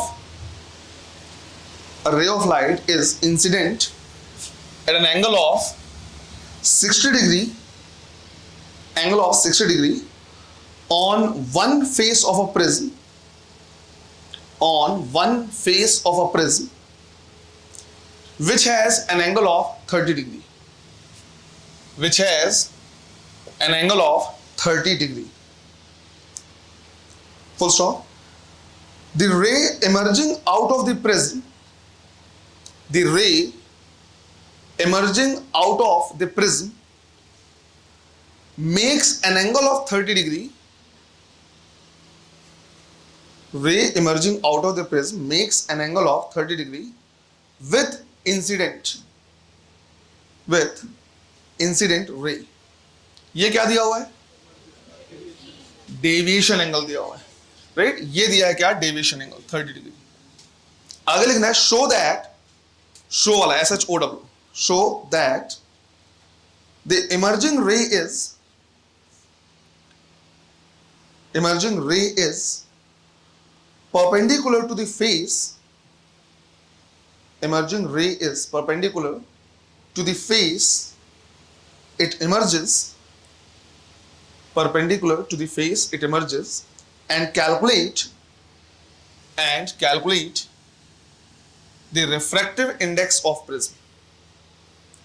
60 degree on one face of a prism which has an angle of 30 degree full stop. The ray emerging out of the prism makes an angle of 30 degree. Ray emerging out of the prism makes an angle of 30 degree with incident ray. ये क्या दिया हुआ है, deviation angle दिया हुआ है, right. ये दिया है क्या, डेविएशन एंगल 30 डिग्री। आगे लिखना है शो वाला SHOW, show that the emerging ray is perpendicular to the face it emerges and calculate the refractive index of prism,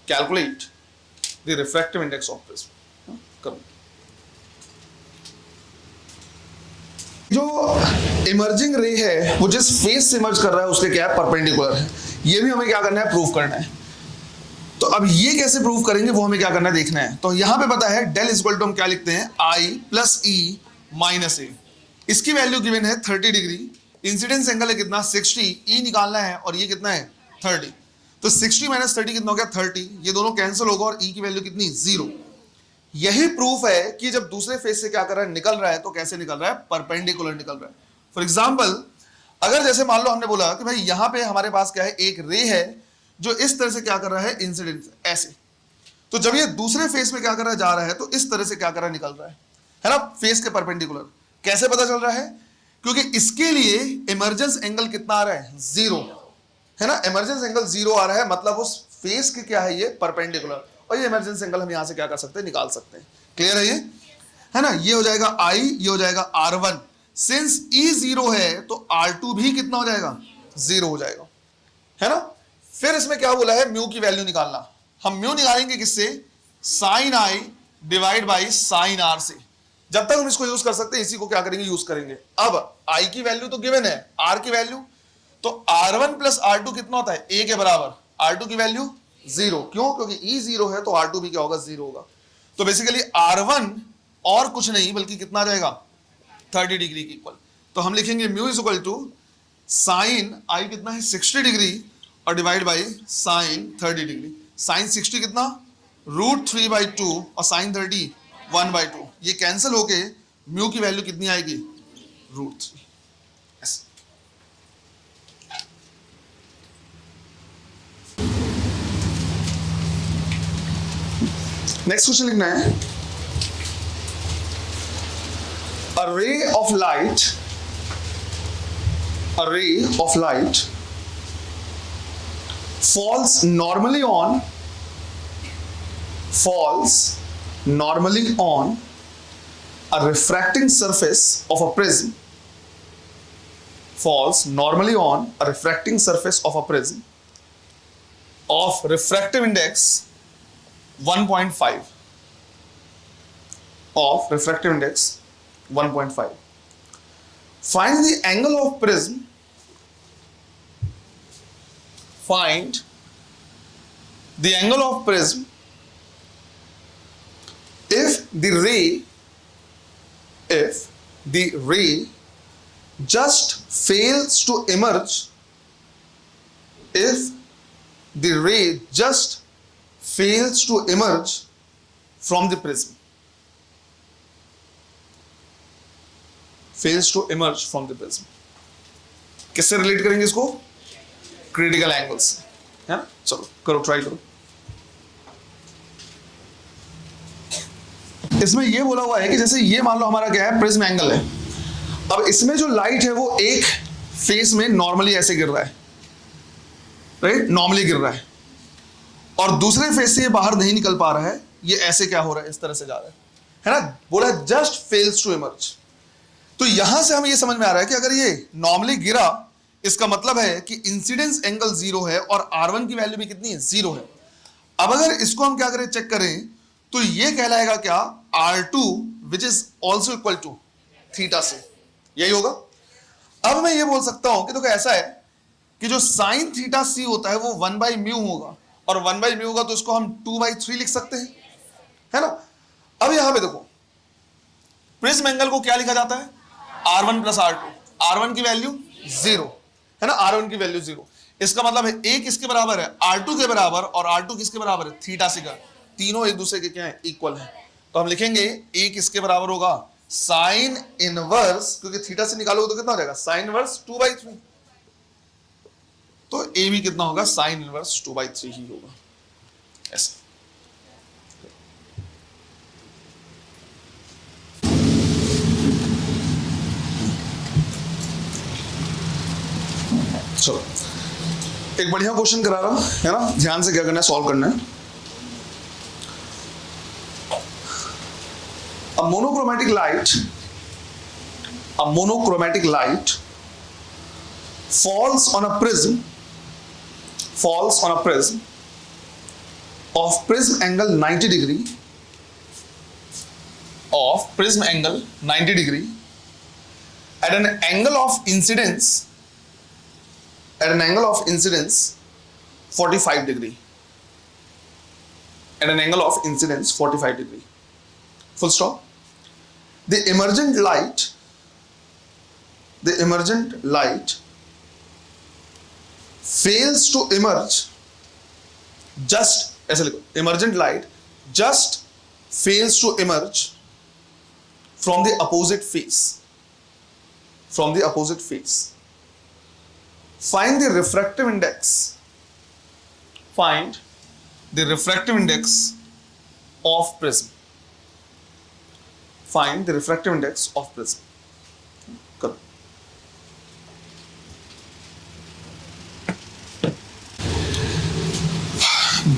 calculate the refractive index of prism. करो। जो इमर्जिंग रे है वो जिस फेस से इमर्ज कर रहा है उसके क्या है, परपेंडिकुलर है। ये भी हमें क्या करना है, प्रूव करना है। तो अब ये कैसे प्रूव करेंगे वो हमें क्या करना है, देखना है। तो यहां पे पता है डेल इक्वल टू हम क्या लिखते हैं, आई प्लस ई माइनस ए। इसकी वैल्यू गिवन है 30 डिग्री, इंसिडेंस एंगल है कितना 60, ई निकालना है और ये कितना है 30। तो 60 माइनस 30 कितना हो गया 30, ये दोनों कैंसिल होगा और ई की वैल्यू कितनी 0। यही प्रूफ है कि जब दूसरे फेस से क्या कर रहा है, निकल रहा है, तो कैसे निकल रहा है, परपेंडिकुलर निकल रहा है। फॉर एग्जाम्पल अगर जैसे मान लो हमने बोला कि भाई यहां पे हमारे पास क्या है, एक रे है जो इस तरह से क्या कर रहा है, इंसिडेंट ऐसे, तो जब ये दूसरे फेस में क्या कर रहा है, जा रहा है, तो इस तरह से क्या कर रहा है, निकल रहा है ना, फेस के परपेंडिकुलर। कैसे पता चल रहा है, क्योंकि इसके लिए इमर्जेंस एंगल कितना आ रहा है, 0 है ना, इमर्जेंस एंगल 0 आ रहा है, मतलब उस फेस के क्या है, ये परपेंडिकुलर, और ये इमर्जेंस एंगल हम यहां से क्या कर सकते हैं, निकाल सकते हैं। क्लियर है ये, है ना। ये हो जाएगा I, ये हो जाएगा R1। सिंस E 0 है तो R2 भी कितना हो जाएगा, 0 हो जाएगा, है ना। फिर इसमें क्या बोला है, म्यू की वैल्यू निकालना। हम म्यू निकालेंगे किससे, sine I divide by sine R से। जब तक हम इसको यूज कर सकते हैं इसी को क्या करेंगे, यूज करेंगे। अब I की वैल्यू तो गिवन है, R की वैल्यू तो R1 प्लस R2 कितना होता है, A के बराबर। R2 की वैल्यू 0, क्यों, क्योंकि E 0 है तो R2 भी क्या होगा, 0 होगा। तो बेसिकली R1 और कुछ नहीं बल्कि कितना आ जाएगा, 30 डिग्री की इक्वल। तो हम लिखेंगे mu is equal to sine I कितना है 60 डिग्री और divide by sine 30 degree. Sine 60 कितना, √3/2 और साइन 30 1/2। ये कैंसिल होके म्यू की वैल्यू कितनी आएगी, √3। नेक्स्ट क्वेश्चन लिखना है, a ray of light falls normally on a refracting surface of a prism, falls normally on a refracting surface of a prism of refractive index 1.5, of refractive index 1.5. Find the angle of prism. Find the angle of prism if the ray just fails to emerge. If the ray just fails to emerge from the prism. Fails to emerge from the prism. किससे relate करेंगे इसको, critical angles, है ना। चलो करो, try करो। इसमें ये बोला हुआ है कि जैसे ये मान लो हमारा क्या है, प्रिज्म एंगल है। अब इसमें जो लाइट है वो एक फेस में नॉर्मली ऐसे गिर रहा है, राइट, नॉर्मली गिर रहा है, और दूसरे फेस से ये बाहर नहीं निकल पा रहा है, ये ऐसे क्या हो रहा है, इस तरह से जा रहा है ना। बोला जस्ट फेल्स टू इमर्ज। तो यहां से हमें ये समझ में आ रहा है कि अगर ये नॉर्मली गिरा, इसका मतलब है कि इंसिडेंस एंगल 0 है और R1 की वैल्यू भी कितनी है, 0 है। अब अगर इसको हम क्या करें, चेक करें, तो ये कहलाएगा क्या, R2 which is also equal to theta से, यही होगा। अब मैं ये बोल सकता हूं कि तो ऐसा है कि जो साइन थीटा सी होता है वो 1/μ होगा, और 1/μ होगा तो इसको हम 2/3 लिख सकते हैं, है ना। अब यहां पे देखो, प्रिज्म एंगल को क्या लिखा जाता है, R1 प्लस R2। R1 की वैल्यू 0 है ना, R1 की वैल्यू 0। इसका मतलब है A किसके बराबर है, R2 के बराबर, और R2 किसके बराबर है, थीटा से का। तीनों एक दूसरे के क्या है, इक्वल है। तो हम लिखेंगे A किसके बराबर होगा, साइन इनवर्स, क्योंकि थीटा से निकालोगे तो कितना हो जाएगा, साइन इनवर्स 2/3। तो A भी कितना होगा, साइन इनवर्स 2/3 ही होगा, ऐसे। चलो एक बढ़िया क्वेश्चन करा रहा है ना, ध्यान से क्या करना है, सॉल्व करना है। A monochromatic light falls on a prism falls on a prism of prism angle 90 degree at an angle of incidence 45 degree, at an angle of incidence 45 degree, full stop. The emergent light fails to emerge, just ऐसे लिखो, emergent light just fails to emerge from the opposite face. Find the refractive index of prism. Find the refractive index of prism. करो.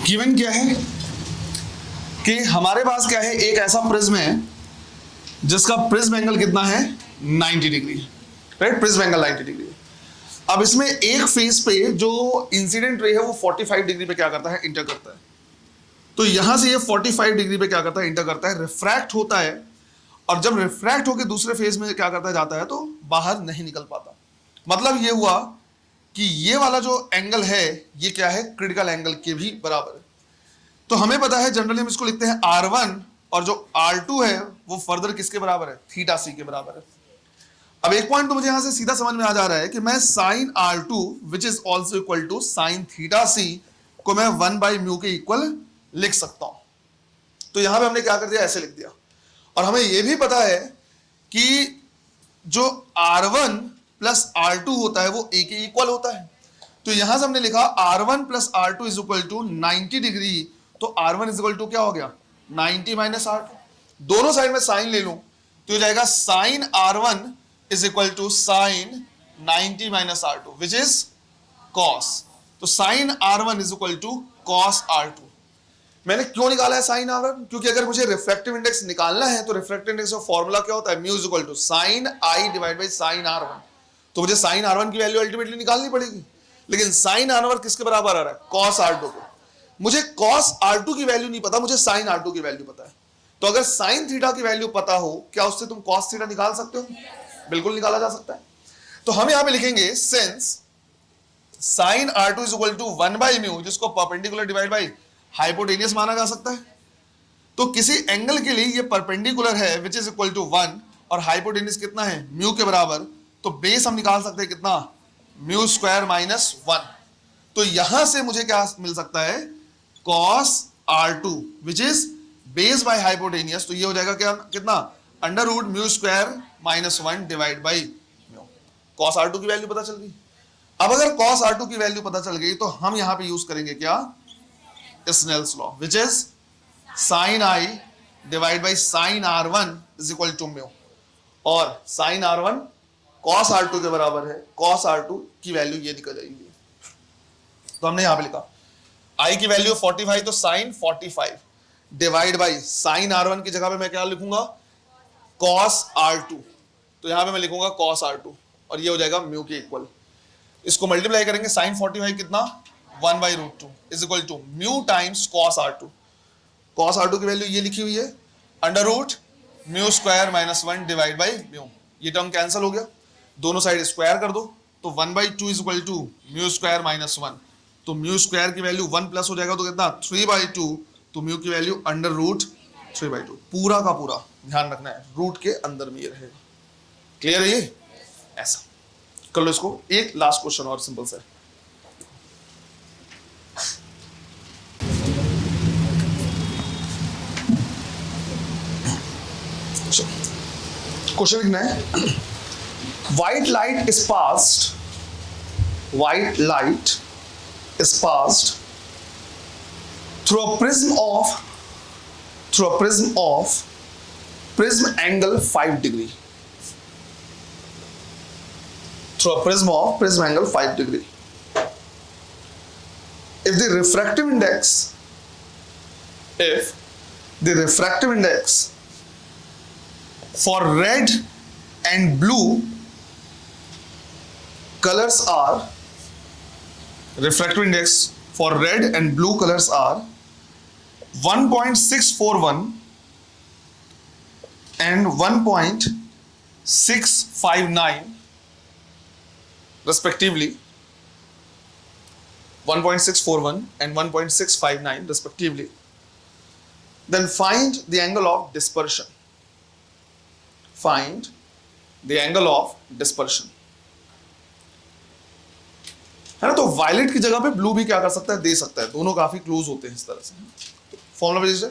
Given क्या है कि हमारे पास क्या है, एक ऐसा प्रिज्म है जिसका प्रिज्म एंगल कितना है 90 degree, right? Prism angle 90 degree. अब इसमें एक फेस पे जो इंसिडेंट रे है वो 45 डिग्री पे क्या करता है, इंटर करता है। तो यहां से ये 45 डिग्री पे क्या करता है, इंटर करता है, रिफ्रैक्ट होता है, और जब रिफ्रैक्ट होकर दूसरे फेज में क्या करता जाता है तो बाहर नहीं निकल पाता। मतलब ये हुआ कि ये वाला जो एंगल है ये क्या है, क्रिटिकल एंगल के भी बराबर है। तो हमें पता है जनरली हम इसको लिखते हैं R1, और जो R2 है वो फर्दर किसके बराबर है, थीटा सी के बराबर है। अब एक पॉइंट तो मुझे यहां से सीधा समझ में आ जा रहा है कि मैं sine R2 which is also equal to sine theta C को मैं 1/μ के इक्वल लिख सकता हूं। तो यहां पे हमने क्या कर दिया, ऐसे लिख दिया। और हमें यह भी पता है कि जो R1 प्लस R2 होता है वो ए के इक्वल होता है। तो यहां से हमने लिखा R1 plus R2 is equal to 90 degree. तो R1 इज इक्वल टू क्या हो गया, 90 माइनस R2। दोनों साइड में साइन ले लूं तो हो जाएगा sine R1 is equal to sine 90 minus R2 which is cos. तो sine R1 is equal to cos R2। मैंने क्यों निकाला है साइन R1, क्योंकि अगर मुझे रिफ्रैक्टिव इंडेक्स निकालना है तो रिफ्रैक्टिव इंडेक्स का फॉर्मूला क्या होता है, mu is equal to sine I divide by sine R1। तो मुझे साइन R1 की वैल्यू अल्टीमेटली निकालनी पड़ेगी, लेकिन साइन R1 किसके बराबर आ रहा है, कॉस R2 को। मुझे कॉस R2 की वैल्यू नहीं पता, मुझे साइन R2 की वैल्यू पता है। तो अगर साइन थीटा की वैल्यू पता हो, क्या उससे तुम कॉस थीटा निकाल सकते हो? बिल्कुल निकाला जा सकता है। तो हम यहां पे लिखेंगे since sine R2 is equal to 1/μ, जिसको परपेंडिकुलर डिवाइड बाय हाइपोटेनियस माना जा सकता है। तो किसी एंगल के लिए ये परपेंडिकुलर है विच इज इक्वल टू 1 और हाइपोटेनियस कितना है, म्यू के बराबर। तो बेस हम निकाल सकते हैं कितना, म्यू स्क्वायर माइनस 1। तो यहां से मुझे क्या मिल सकता है, cos R2 which is base by hypotenuse. तो ये हो जाएगा क्या, कितना, under root mu square minus 1 divide by mu. Cos R2 की वैल्यू पता चल गई। अब अगर कॉस R2 की वैल्यू पता चल गई तो हम यहां पे यूज करेंगे क्या, Snell's law which is sine I divide by sine R1 is equal to mu. और साइन R1 कॉस R2 के बराबर है, कॉस R2 की वैल्यू ये निकल जाएगी। तो हमने यहां पे लिखा I की वैल्यू 45, तो sign 45 divide by sine R1 की जगह पे मैं क्या लिखूंगा, कॉस R2। तो यहां पे मैं लिखूंगा कॉस R2 और ये हो जाएगा म्यू के इक्वल। इसको मल्टीप्लाई करेंगे, साइन 45 कितना, 1/√2 is equal to mu times cos R2। Cos R2 की वैल्यू ये लिखी हुई है, under root mu square minus 1 divide by mu. ये टर्म कैंसिल हो गया, दोनों साइड स्क्वायर कर दो। तो 1/2 is equal to mu square minus 1। तो म्यू स्क्वायर की वैल्यू 1 प्लस हो जाएगा तो कितना, 3/2। तो म्यू की वैल्यू अंडर रूट 3/2। पूरा का पूरा ध्यान रखना है, रूट के अंदर में ये रहेगा। क्लियर है ये? ऐसा कर लो इसको। एक लास्ट क्वेश्चन और सिंपल सा है। क्वेश्चन लिखना है, white light is passed through a prism of prism angle 5 degree, through a prism of prism angle 5 degree. If the refractive index for red and blue colors are, refractive index for red and blue colors are 1.641 and 1.659 respectively. 1.641 and 1.659 respectively. Then find the angle of dispersion. Find the angle of dispersion. है ना? तो violet की जगह पे blue भी क्या कर सकता है, दे सकता है. दोनों काफी क्लोज होते हैं इस तरह से. फॉर्मूला भेज दे.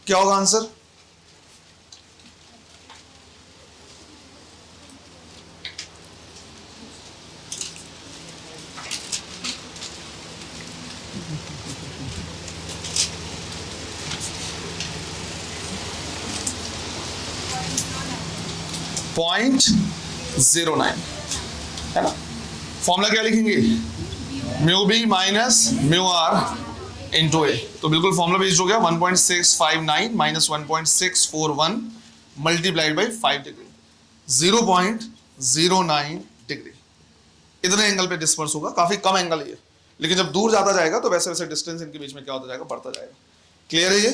क्या होगा आंसर? .09 है ना. फॉर्मूला क्या लिखेंगे? Mu B minus mu are into A. तो बिल्कुल फॉर्मूला बेस्ड हो गया. 1.659 minus 1.641 multiplied by 5 degree, 0.09 degree. इतने एंगल पे डिस्पर्स होगा. काफी कम एंगल है ये, लेकिन जब दूर जाता जाएगा तो वैसे वैसे डिस्टेंस इनके बीच में क्या होता जाएगा, बढ़ता जाएगा. क्लियर है ये?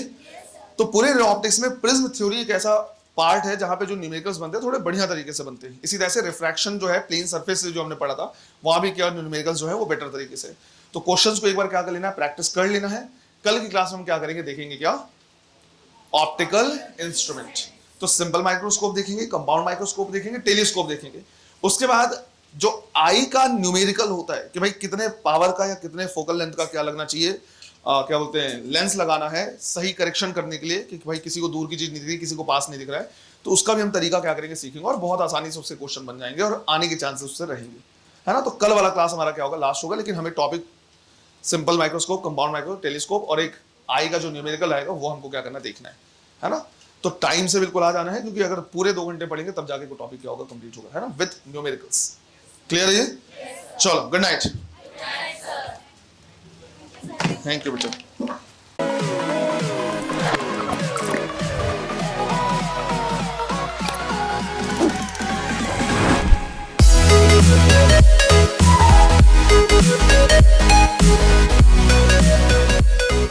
तो पूरे ऑप्टिक्स में प्रिज्म थ्योरी एक ऐसा पार्ट है जहां पे जो न्यूमेरिकल्स बनते हैं थोड़े बढ़िया तरीके से बनते हैं. इसी तरह से रिफ्रैक्शन जो है प्लेन सरफेस से जो हमने पढ़ा था, वहां भी क्या न्यूमेरिकल्स जो है वो बेटर तरीके से. तो क्वेश्चंस को एक बार क्या कर लेना है, प्रैक्टिस कर लेना है. कल की क्लास में हम क्या करेंगे, देखेंगे क्या, ऑप्टिकल इंस्ट्रूमेंट. तो सिंपल माइक्रोस्कोप देखेंगे, कंपाउंड माइक्रोस्कोप देखेंगे, टेलीस्कोप देखेंगे. उसके बाद जो आई का न्यूमेरिकल होता है कि भाई कितने पावर का या कितने फोकल लेंथ का क्या लगना चाहिए, क्या बोलते हैं, लेंस लगाना है सही करेक्शन करने के लिए कि भाई किसी को दूर की चीज नहीं दिख रही, किसी को पास नहीं दिख रहा है, तो उसका भी हम तरीका क्या करेंगे, सीखेंगे. और बहुत आसानी से उससे क्वेश्चन बन जाएंगे और आने के चांसेस उससे रहेंगे, है ना. तो कल वाला क्लास हमारा क्या होगा, लास्ट होगा. लेकिन हमें topic simple microscope, compound microscope, telescope और एक आई का जो न्यूमेरिकल आएगा वो हमको क्या करना, देखना है ना. तो टाइम से बिल्कुल आ जाना है, क्योंकि अगर पूरे 2 घंटे पढ़ेंगे तब जाके कोई टॉपिक क्या होगा, कंप्लीट होगा, है ना, विद न्यूमेरिकल्स. क्लियर है ये? चलो, गुड नाइट. थैंक यू बेटा.